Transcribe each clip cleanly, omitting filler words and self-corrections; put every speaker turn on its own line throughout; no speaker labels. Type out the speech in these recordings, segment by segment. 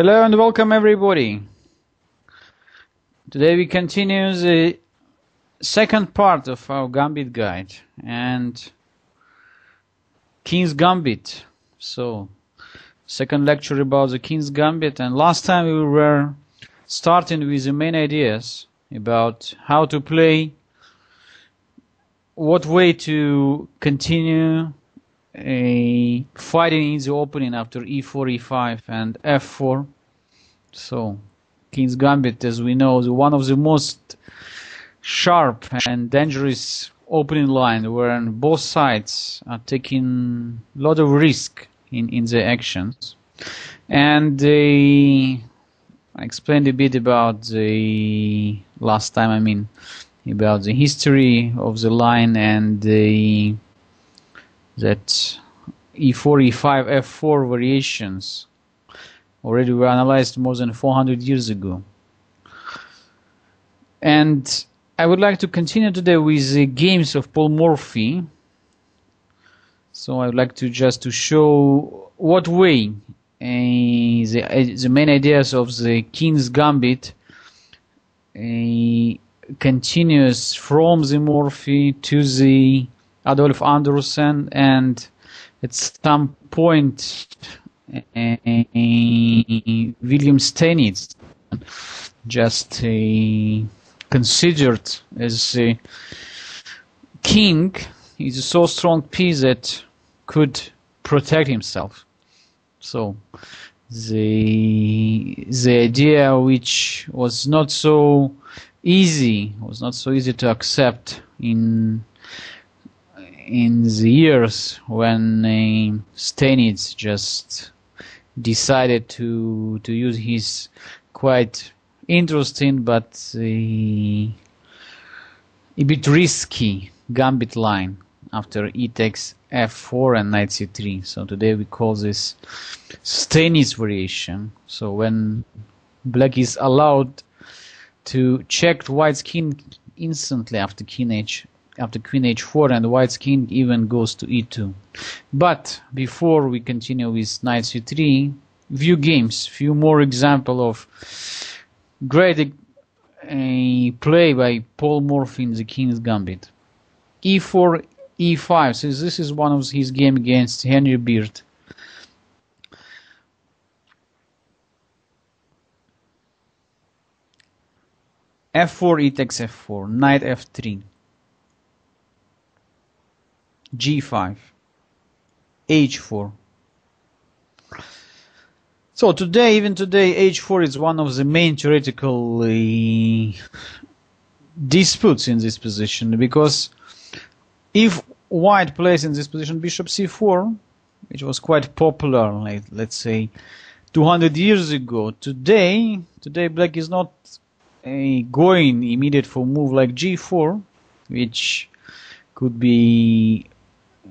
Hello and welcome everybody. Today we continue the second part of our Gambit guide and King's Gambit. So, second lecture about the King's Gambit, and last time we were starting with the main ideas about how to play, what way to continue fighting in the opening after e4, e5 and f4. So King's Gambit, as we know, is one of the most sharp and dangerous opening line where both sides are taking a lot of risk in their actions. And I explained a bit about the last time, about the history of the line and that e4, e5, f4 variations already were analyzed more than 400 years ago. And I would like to continue today with the games of Paul Morphy. So I would like to just show what way the main ideas of the King's Gambit continues from the Morphy to the Adolf Andersen, and at some point William Stanitz just considered as a king. He's a so strong piece that could protect himself. So the idea, which was not so easy to accept in the years when Stanitz just decided to use his quite interesting but a bit risky gambit line after e takes f4 and knight c3. So today we call this Stanitz variation. So when black is allowed to check white's king instantly after queen h4, and white's king even goes to e2. But before we continue with knight c3, few more example of great play by Paul Morphy in the King's Gambit. e4, e5. So this is one of his game against Henry Beard. f4, e takes f4, knight f3, g5, h4. So even today, h4 is one of the main theoretical disputes in this position, because if white plays in this position bishop c4, which was quite popular, like, let's say 200 years ago, today black is not going immediate for move like g4, which could be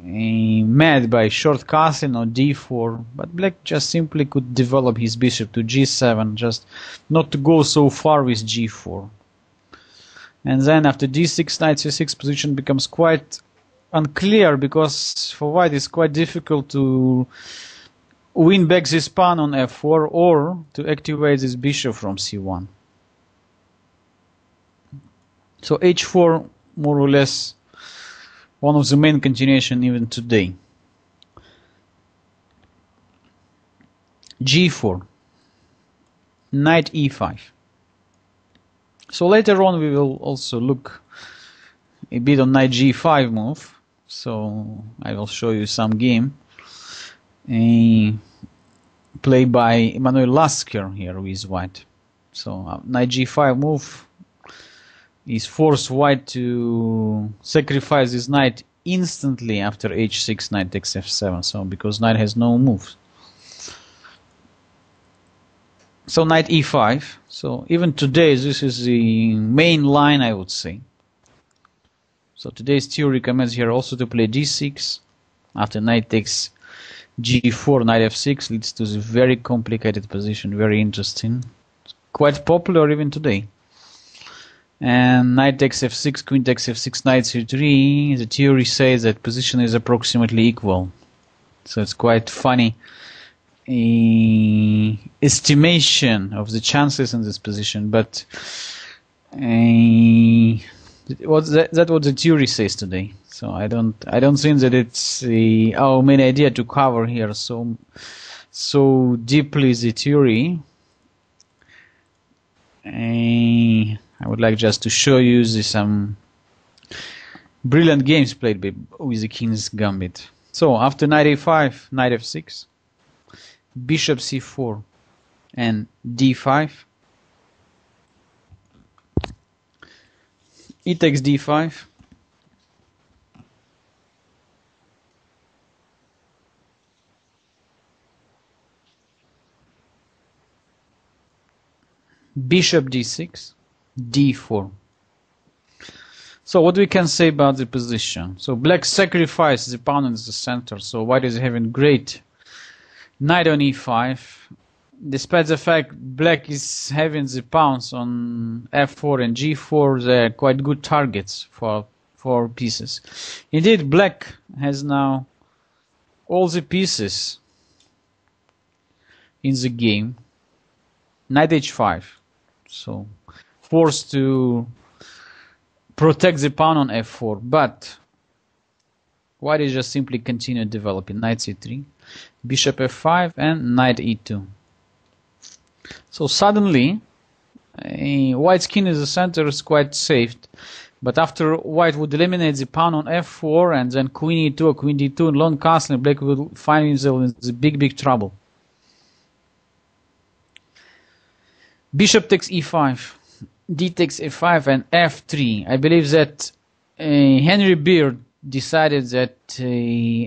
met by short castle or d4, but black just simply could develop his bishop to g7, just not to go so far with g4. And then after d6, knight c6 position becomes quite unclear, because for white it's quite difficult to win back this pawn on f4 or to activate this bishop from c1. So h4 more or less one of the main continuation even today. g4, knight e5. So later on we will also look a bit on knight g5 move. So I will show you some game played by Emanuel Lasker here with white. So knight g5 move is forced white to sacrifice his knight instantly after h6, knight takes f7, so because knight has no move. So knight e5. So even today this is the main line, I would say. So today's theory recommends here also to play d6 after knight takes g4, knight f6 leads to the very complicated position, very interesting, quite popular even today. And knight takes f6, queen takes f6, knight c3. The theory says that position is approximately equal. So it's quite funny estimation of the chances in this position, but that's what the theory says today. So I don't think that it's our main idea to cover here so deeply the theory. I would like just to show you some brilliant games played with the King's Gambit. So after knight a5, knight f6, bishop c4 and d5, e takes d5, bishop d6, d4. So what we can say about the position? So black sacrificed the pawn in the center, so white is having great knight on e5, despite the fact black is having the pawns on f4 and g4. They're quite good targets for pieces. Indeed, black has now all the pieces in the game. Knight h5, so forced to protect the pawn on f4, but white is just simply continue developing. Knight c3, bishop f5 and knight e2. So suddenly white's king in the center is quite safe, but after white would eliminate the pawn on f4 and then queen e2 or queen d2 and long castle, black will find himself in the big trouble. Bishop takes e5, d takes f5 and f3. I believe that Henry Beard decided that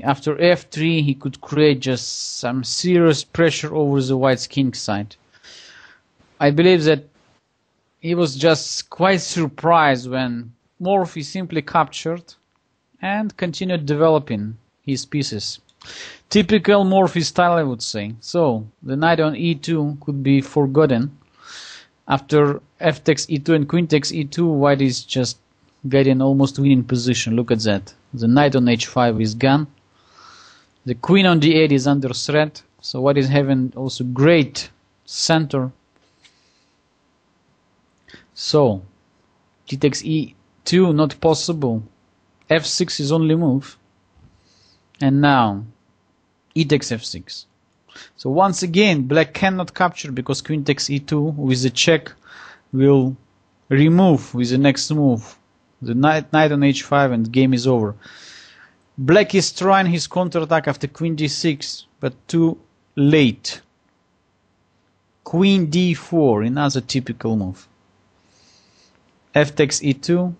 after f3 he could create just some serious pressure over the white's king side. I believe that he was just quite surprised when Morphy simply captured and continued developing his pieces. Typical Morphy style, I would say. So the knight on e2 could be forgotten. After f takes e2 and queen takes e2, white is just getting almost winning position. Look at that. The knight on h5 is gone. The queen on d8 is under threat. So white is having also great center. So d takes e2, not possible. f6 is only move. And now e takes f6. So once again, black cannot capture because queen takes e2 with the check will remove with the next move. The knight on h5 and game is over. Black is trying his counterattack after queen d6, but too late. Queen d4, another typical move. F takes e2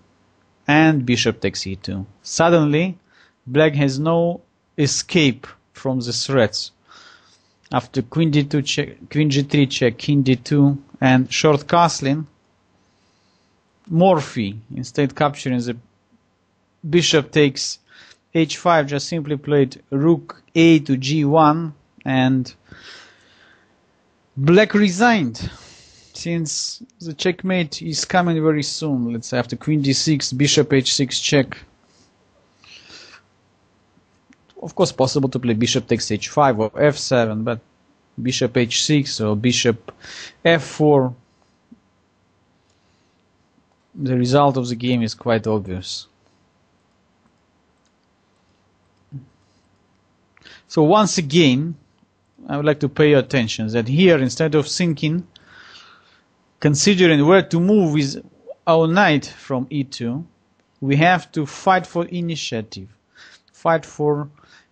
and bishop takes e2. Suddenly, black has no escape from the threats. After queen d2 check, queen g3 check, king d2 and short castling, Morphy, instead capturing the bishop takes h5, just simply played rook a to g1 and black resigned since the checkmate is coming very soon. Let's say after queen d6, bishop h6 check. Of course possible to play bishop takes h5 or f7, but bishop h6 or bishop f4, the result of the game is quite obvious. So once again, I would like to pay your attention that here, instead of thinking, considering where to move with our knight from e2, we have to fight for initiative, fight for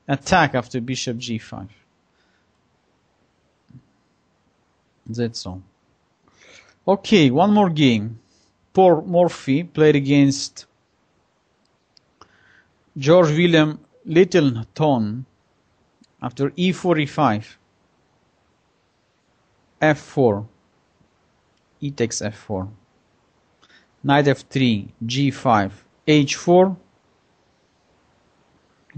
attack after bishop g5. That's all. Okay, one more game. Poor Morphy played against George William Littleton after e4, e5, f4, e takes f4, knight f3, g5, h4,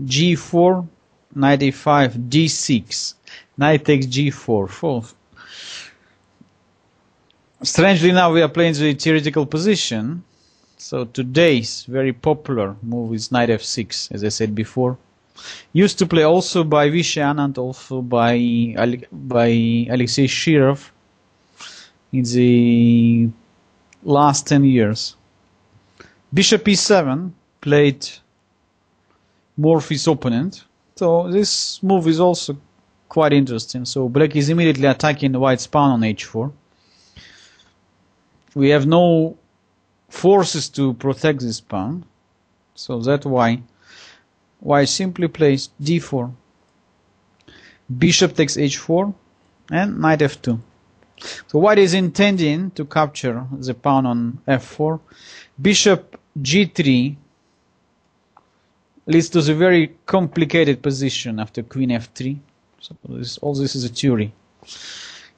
g4, knight a5, d6, knight takes g4. Fourth. Strangely, now we are playing the theoretical position. So today's very popular move is knight f6, as I said before. Used to play also by Vishan and also by Alexei Shirov in the last 10 years. Bishop e7 played Morphy's opponent. So this move is also quite interesting. So black is immediately attacking the white's pawn on h4. We have no forces to protect this pawn. So that's why white simply plays d4. Bishop takes h4 and knight f2. So white is intending to capture the pawn on f4. Bishop g3 leads to the very complicated position after queen f3. So all this is a theory.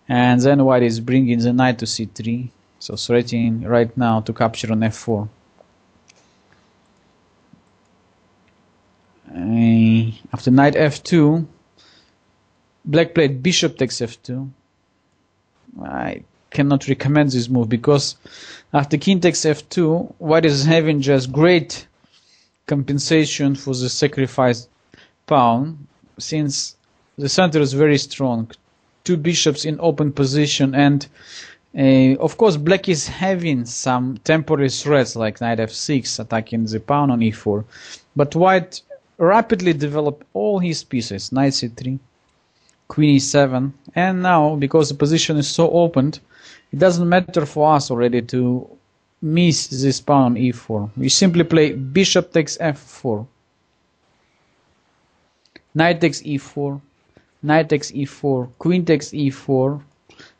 And then white is bringing the knight to c3. So threatening right now to capture on f4. After knight f2, black played bishop takes f2. I cannot recommend this move because after king takes f2, white is having just great compensation for the sacrificed pawn, since the center is very strong. Two bishops in open position, and of course black is having some temporary threats like knight f6 attacking the pawn on e4, but white rapidly developed all his pieces, knight c3, queen e7, and now because the position is so opened, it doesn't matter for us already to miss this pawn on e4. We simply play bishop takes f4, knight takes e4, knight takes e4, queen takes e4.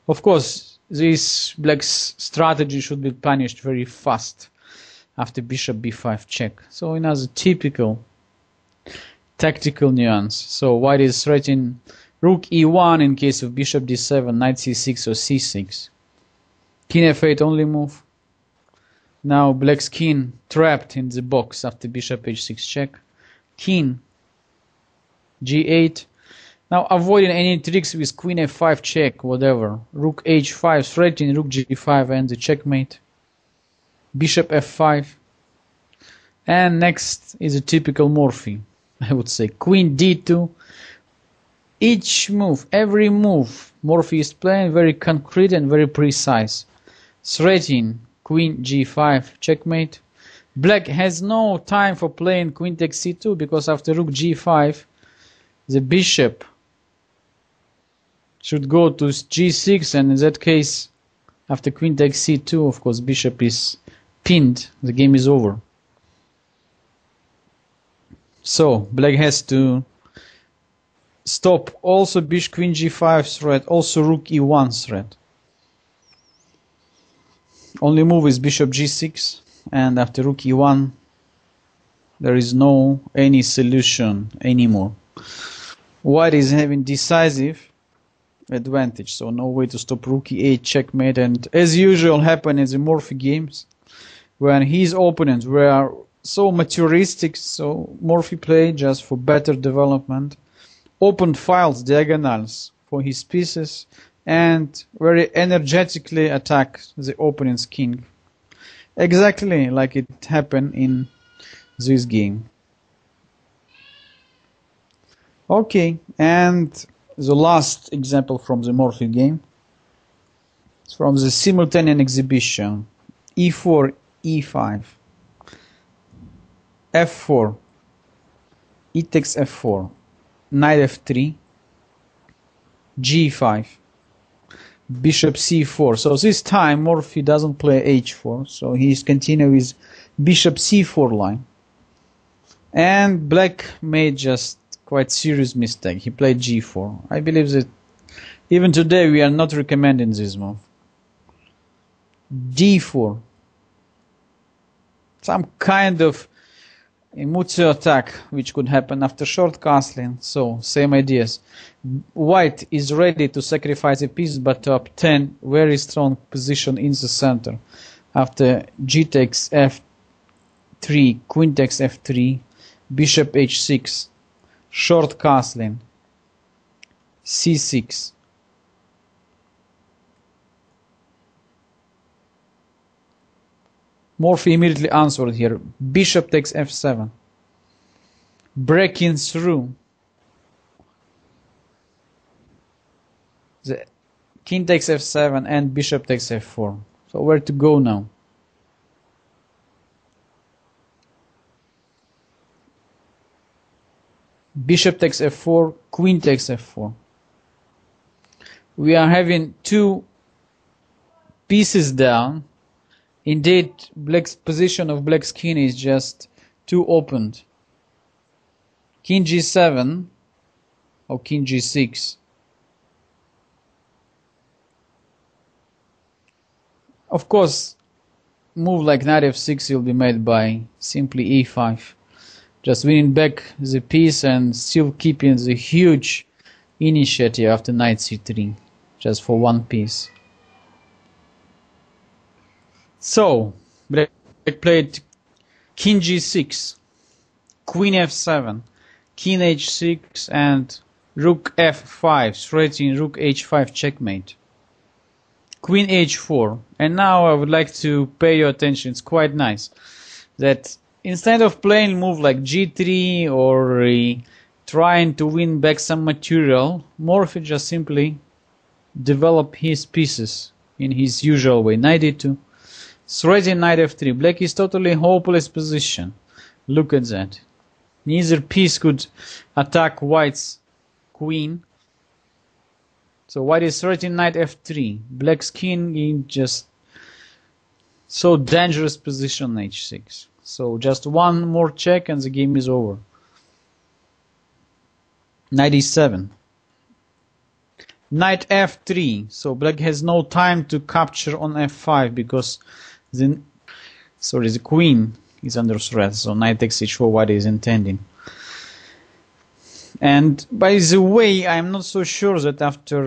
Of course, this black's strategy should be punished very fast after bishop b5 check. So another typical tactical nuance. So white is threatening rook e1 in case of bishop d7, knight c6 or c6. King f8 only move. Now black's king trapped in the box after bishop h6 check. King g8. Now avoiding any tricks with queen f5 check, whatever. Rook h5 threatening rook g5 and the checkmate. Bishop f5. And next is a typical Morphy, I would say. Queen d2. Each move, every move, Morphy is playing very concrete and very precise. Threatening queen g5 checkmate. Black has no time for playing queen takes c2 because after rook g5 the bishop should go to g6, and in that case after queen takes c2 of course bishop is pinned, the game is over. So black has to stop also bishop queen g5 threat, also rook e1 threat. Only move is bishop g6, and after rook e1 there is no any solution anymore. White is having decisive advantage, so no way to stop rook e8 checkmate, and as usual happen in the Morphy games when his opponents were so maturistic, so Morphy played just for better development, opened files, diagonals for his pieces, and very energetically attack the opponent's king. Exactly like it happened in this game. Okay, and the last example from the Morphy game is from the simultaneous exhibition. e4, e5, f4, e takes f4, knight f3, g5, bishop c4. So this time Morphy doesn't play h4, so he's continuing with bishop c4 line. And black made just quite serious mistake. He played g4. I believe that even today we are not recommending this move. d4. Some kind of Muzio attack which could happen after short castling. So same ideas. White is ready to sacrifice a piece but to obtain very strong position in the center. After g takes f3, queen takes f3, bishop h6, short castling, c6. Morphy immediately answered here. Bishop takes f7. breaking through. The king takes f7 and bishop takes f4. So where to go now? Bishop takes f4, queen takes f4. We are having two pieces down. Indeed, black's position of black's king is just too opened. King g7 or king g6. Of course, move like knight f6 will be made by simply e5. Just winning back the piece and still keeping the huge initiative after knight c3, just for one piece. So, black played king g6, queen f7, king h6 and rook f5, threatening rook h5 checkmate. Queen h4, and now I would like to pay your attention. It's quite nice that instead of playing move like g3 or trying to win back some material, Morphy just simply develop his pieces in his usual way. Knight e2, threatening knight f3. Black is totally hopeless position. Look at that. Neither piece could attack white's queen. So white is threatening knight f3. Black's king in just so dangerous position h6. So just one more check and the game is over. Knight e7. Knight f3. So black has no time to capture on f5 because the queen is under threat. So knight takes h4, white is intending. And by the way, I'm not so sure that after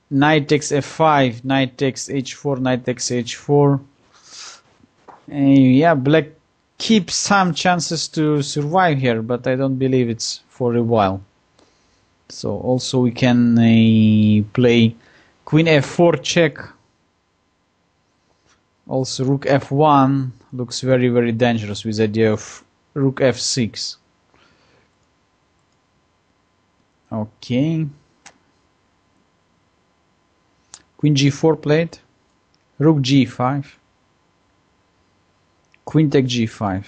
knight takes f5, knight takes h4, knight takes h4, yeah, black keeps some chances to survive here, but I don't believe it's for a while. So also we can play queen f4 check. Also rook f1 looks very, very dangerous with the idea of rook f6. Okay. Queen g4 played. Rook g5. Queen take g5.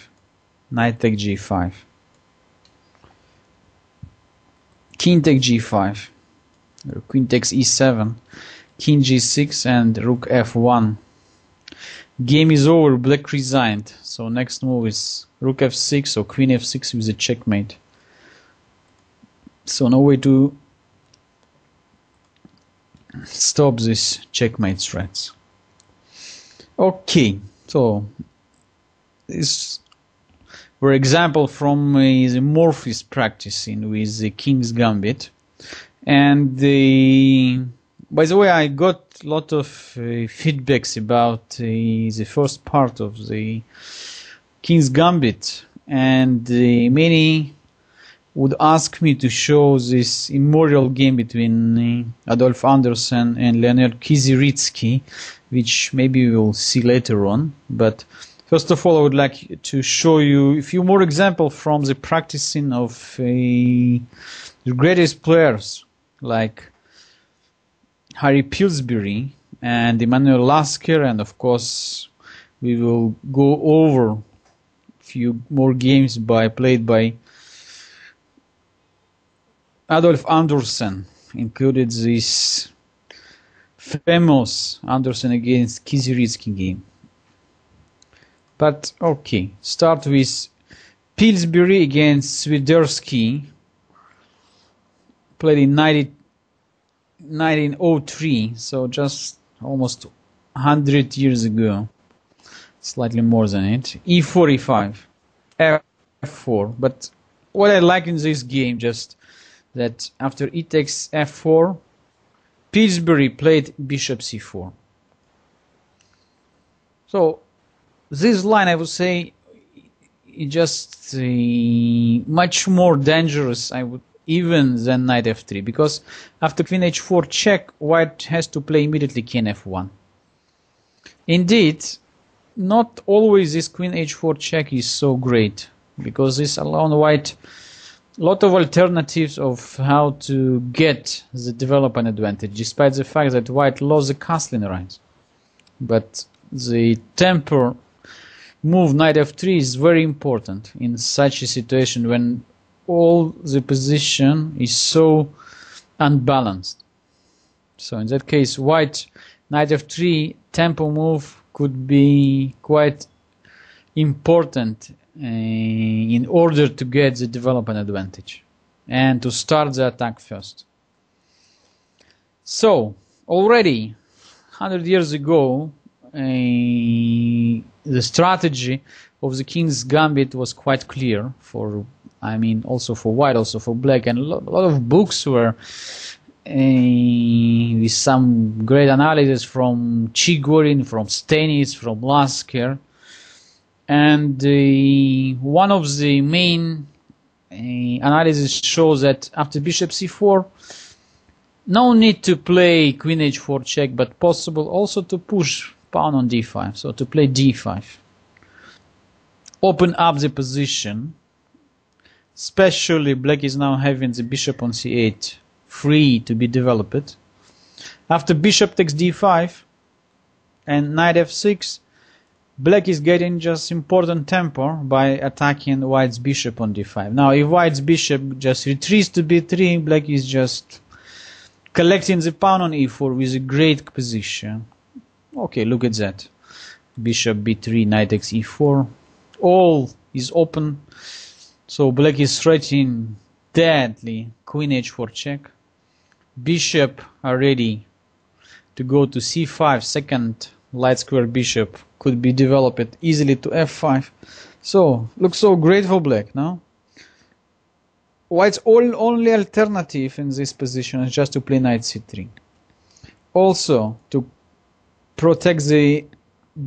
Knight take g5. King take g5. Queen takes e7. King g6 and rook f1. Game is over, black resigned. So next move is rook f6 or queen f6 with a checkmate. So no way to stop this checkmate threats. Okay, so this for example from the Morphy's practicing with the King's Gambit. And by the way, I got a lot of feedbacks about the first part of the King's Gambit, and many would ask me to show this immoral game between Adolf Andersen and Leonid Kiziritsky, which maybe we'll see later on. But first of all, I would like to show you a few more examples from the practicing of the greatest players like Harry Pillsbury and Emanuel Lasker, and of course we will go over a few more games played by Adolf Andersen, included this famous Andersen against Kiziritsky game. But okay, start with Pillsbury against Swiderski, played in 1903, so just almost 100 years ago, slightly more than it. E4, E5, F4. But what I like in this game just that after e takes f4, Pillsbury played bishop c4. So this line, I would say, is just much more dangerous, even than knight f3, because after queen h4 check, white has to play immediately king f1. Indeed, not always this queen h4 check is so great, because this allows white a lot of alternatives of how to get the development advantage, despite the fact that white lost the castling right. But the temper move knight f3 is very important in such a situation when all the position is so unbalanced. So in that case, white knight f3 tempo move could be quite important in order to get the development advantage and to start the attack first. So already 100 years ago, the strategy of the King's Gambit was quite clear for, I mean, also for white, also for black, and a lot of books were with some great analysis from Chigorin, from Stennis, from Lasker. And one of the main analysis shows that after bishop c4, no need to play queen h4 check, but possible also to push pawn on d5, so to play d5. Open up the position, especially black is now having the bishop on c8 free to be developed. After bishop takes d5 and knight f6, black is getting just important tempo by attacking white's bishop on d5. Now if white's bishop just retreats to b3, black is just collecting the pawn on e4 with a great position. Okay, look at that. Bishop b3, knight takes e4. All is open. So black is threatening deadly queen h4 check. Bishop are ready to go to c5. Second light square bishop could be developed easily to f5. So looks so great for black now. White's only alternative in this position is just to play knight c3. Also to protect the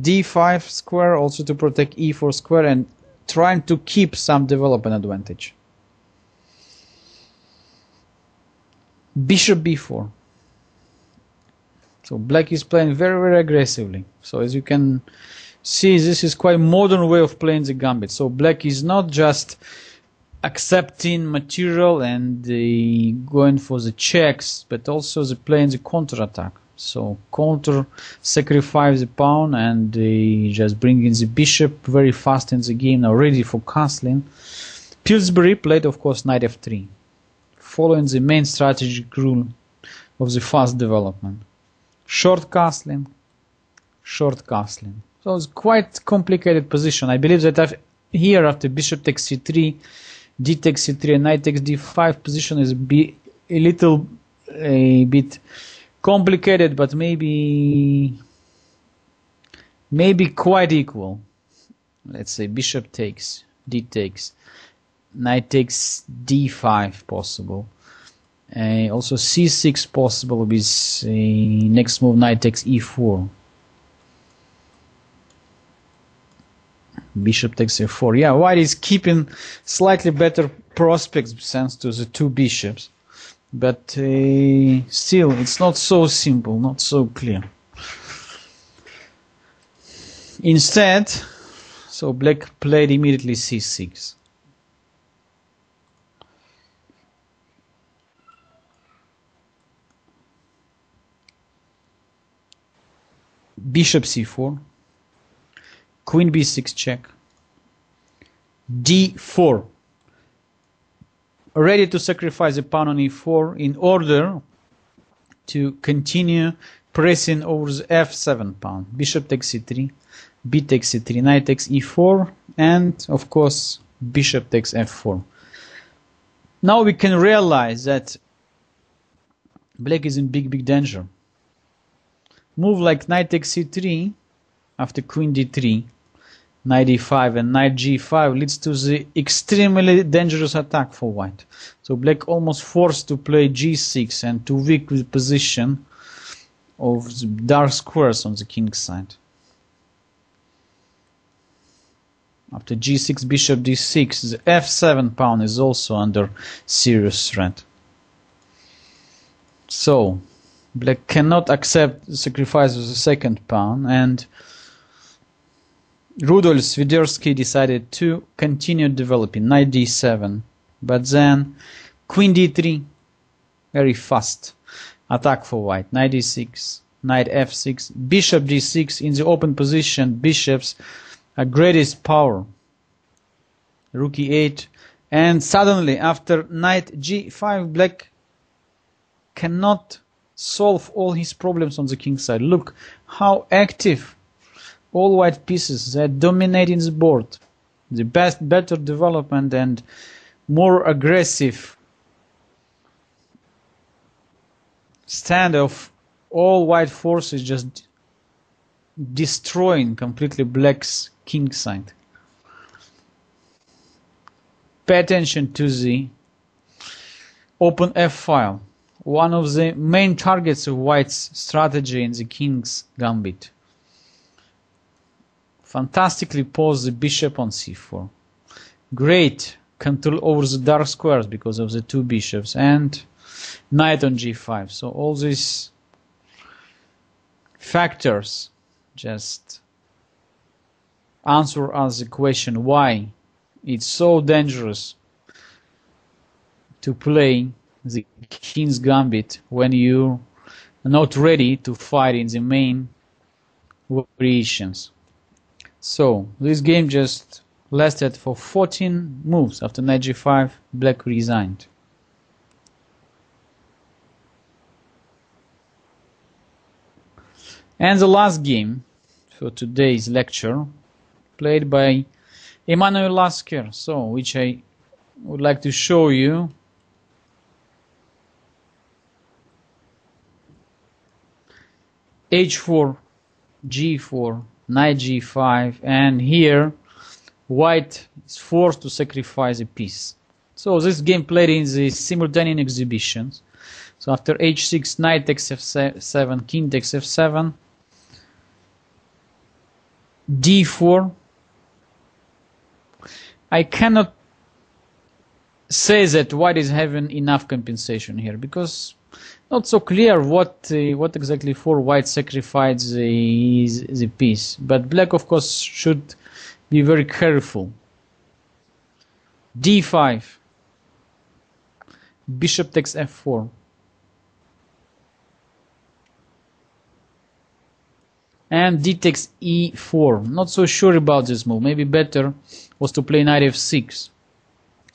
d5 square, also to protect e4 square, and trying to keep some development advantage. Bishop b4. So black is playing very, very aggressively. So as you can see, this is quite modern way of playing the gambit. So black is not just accepting material and going for the checks, but also the playing the counter attack. So counter sacrifice the pawn and just bringing the bishop very fast in the game, now ready for castling. Pillsbury played, of course, knight f3, following the main strategic rule of the fast development. Short castling, short castling. So it's quite complicated position. I believe that here after bishop takes c3, d takes c3 and knight takes d5, position is a little bit complicated, but maybe quite equal. Let's say bishop takes, d takes, knight takes d5 possible. Also c6 possible with next move knight takes e4. Bishop takes f4. Yeah, white is keeping slightly better prospects thanks to the two bishops. But still, it's not so simple, not so clear. Instead, so black played immediately c6. Bishop c4. Queen b6 check. d4. Ready to sacrifice the pawn on e4 in order to continue pressing over the f7 pawn. Bishop takes c3, b takes c3, knight takes e4, and of course bishop takes f4. Now we can realize that black is in big danger. Move like knight takes c3 after queen d3, knight e5 and knight g5 leads to the extremely dangerous attack for white. So black almost forced to play g6 and to weak the position of the dark squares on the king's side. After g6, bishop d6, the f7 pawn is also under serious threat. So black cannot accept the sacrifice of the second pawn, and Rudolf Swiderski decided to continue developing knight d7, but then queen d3, very fast attack for white, knight d6, knight f6, bishop d6. In the open position, bishops are greatest power, rook e8, and suddenly after knight g5, black cannot solve all his problems on the king side. Look how active all white pieces that dominating the board. The better development and more aggressive stand of all white forces, just destroying completely black's king side. Pay attention to the open f file, one of the main targets of white's strategy in the king's gambit. Fantastically pose the bishop on c4. Great control over the dark squares because of the two bishops, and knight on g5. So all these factors just answer us the question why it's so dangerous to play the king's gambit when you are not ready to fight in the main variations. So this game just lasted for 14 moves. After knight g5, black resigned. And the last game for today's lecture, played by Emanuel Lasker, so which I would like to show you. h4, g4, knight g5, and here white is forced to sacrifice a piece. So this game played in the simultaneous exhibitions. So after h6, knight takes f7, king takes f7, d4. I cannot say that white is having enough compensation here, because not so clear what exactly for white sacrificed the piece. But black, of course, should be very careful. d5, bishop takes f4, and d takes e4. Not so sure about this move. Maybe better was to play knight f6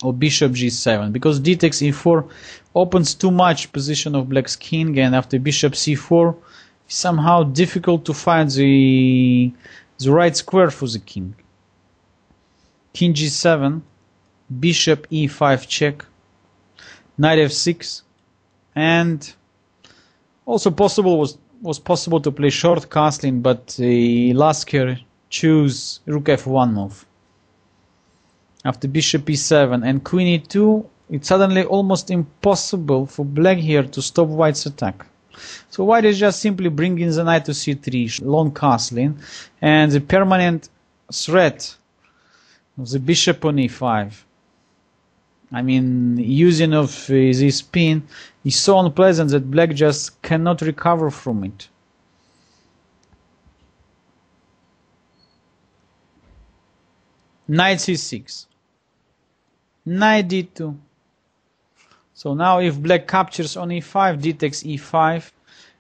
or bishop g7, because d takes e4 opens too much position of black's king, and after bishop c4 it's somehow difficult to find the right square for the king. King g7, bishop e5 check, knight f6, and also was possible to play short castling, but Lasker chose rook f1 move. After bishop e7 and queen e2, it's suddenly almost impossible for black here to stop white's attack. So white is just simply bringing the knight to c3, long castling, and the permanent threat of the bishop on e5. I mean, using of this pin is so unpleasant that black just cannot recover from it. Knight c6, knight d2. So now if black captures on e5, d takes e5,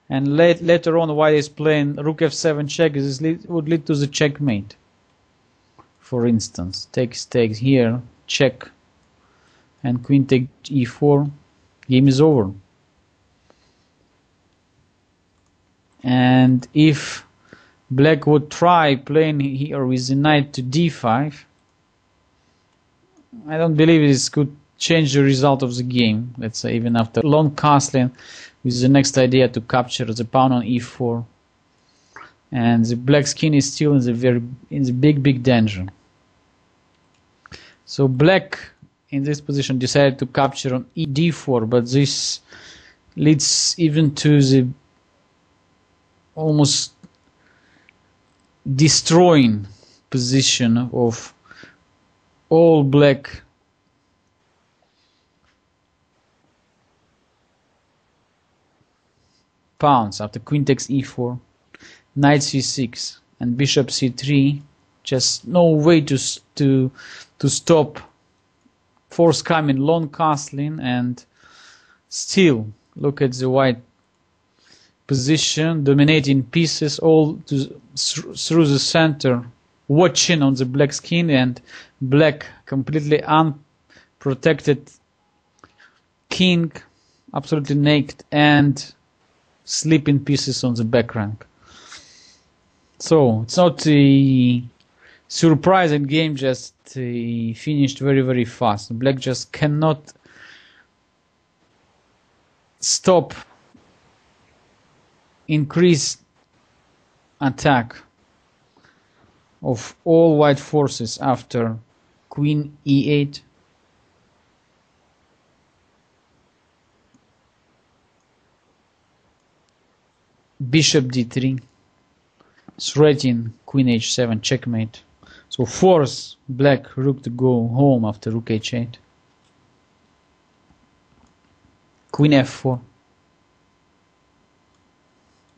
and later on white is playing rook f7 check, this would lead to the checkmate. For instance, takes here, check, and queen takes e4, game is over. And if black would try playing here with the knight to d5, I don't believe this could change the result of the game. Let's say even after long castling, with the next idea to capture the pawn on e4, and the black king is still in the big danger. So black in this position decided to capture on d4, but this leads even to the almost destroying position of all black pawns. After queen takes e4, knight c6, and bishop c3 Just no way to stop force coming long castling, and still look at the white position, dominating pieces all through the center, watching on the black skin, and black completely unprotected king, absolutely naked, and sleeping pieces on the back rank. So it's not a surprising game, just finished very, very fast. Black just cannot stop increased attack of all white forces after queen e8, bishop d3, threatening queen h7, checkmate. So force black rook to go home after rook h8, queen f4,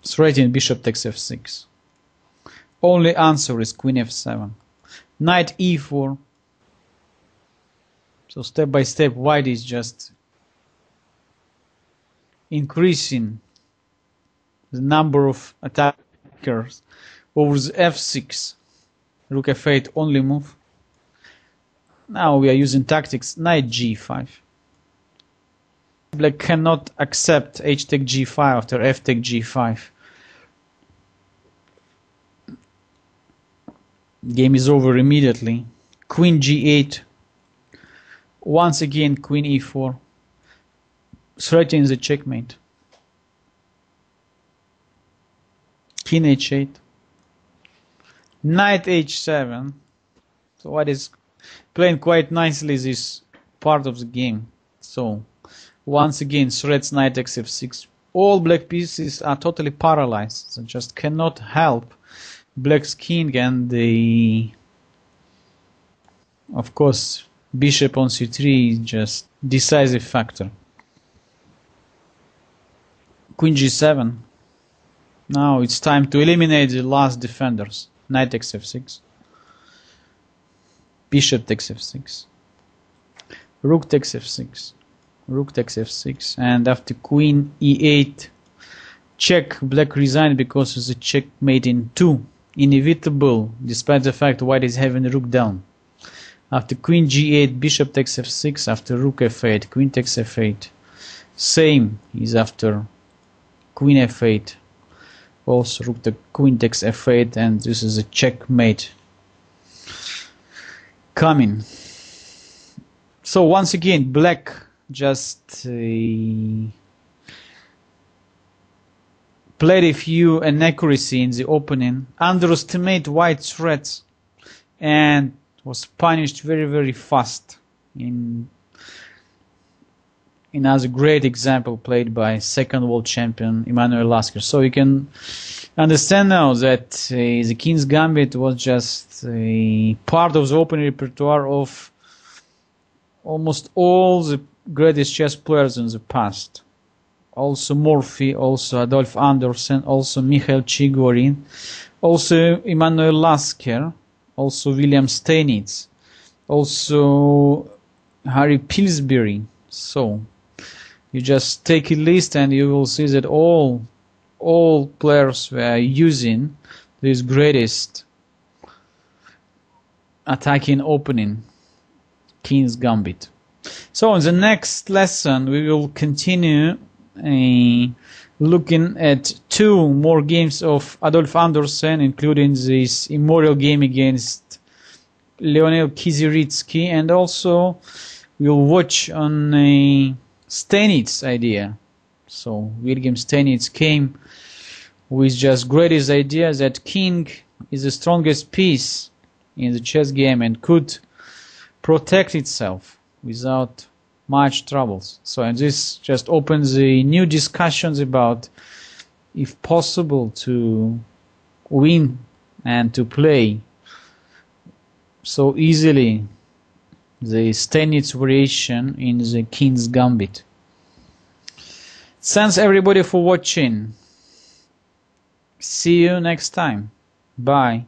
threatening bishop takes f6. Only answer is queen f7, knight e4. So step by step white is just increasing the number of attackers over the f6, rook f8 only move. Now we are using tactics knight g5. Black cannot accept h take g5 after f take g5. Game is over immediately. Queen g8. Once again queen e4. Threatening the checkmate. King h8. Knight h7. So white is playing quite nicely this part of the game. So once again threats knight takes f6. All black pieces are totally paralyzed. They just cannot help black's king, and the of course bishop on c3 is just decisive factor. Queen g7. Now it's time to eliminate the last defenders. Knight takes f6. Bishop takes f6. Rook takes f6. Rook takes f6. And after queen e8, check, black resigned because of the checkmate in 2. Inevitable, despite the fact white is having rook down. After queen g8, bishop takes f6. After rook f8, queen takes f8. Same is after queen f8. Also rook the queen takes f8, and this is a checkmate coming. So once again black just played a few inaccuracy in the opening, underestimate white's threats, and was punished very, very fast in another great example played by second world champion Emanuel Lasker. So you can understand now that the King's Gambit was just a part of the opening repertoire of almost all the greatest chess players in the past. Also Morphy, also Adolf Andersen, also Mikhail Chigorin, also Emanuel Lasker, also William Steinitz, also Harry Pillsbury. So you just take a list and you will see that all players were using this greatest attacking opening, King's Gambit. So in the next lesson we will continue looking at 2 more games of Adolf Andersen, including this immortal game against Leonel Kiziritsky, and also we'll watch on a Steinitz idea. So William Steinitz came with just greatest idea that king is the strongest piece in the chess game and could protect itself without much troubles. So and this just opens the new discussions about if possible to win and to play so easily the Steinitz variation in the King's Gambit. Thanks everybody for watching. See you next time. Bye.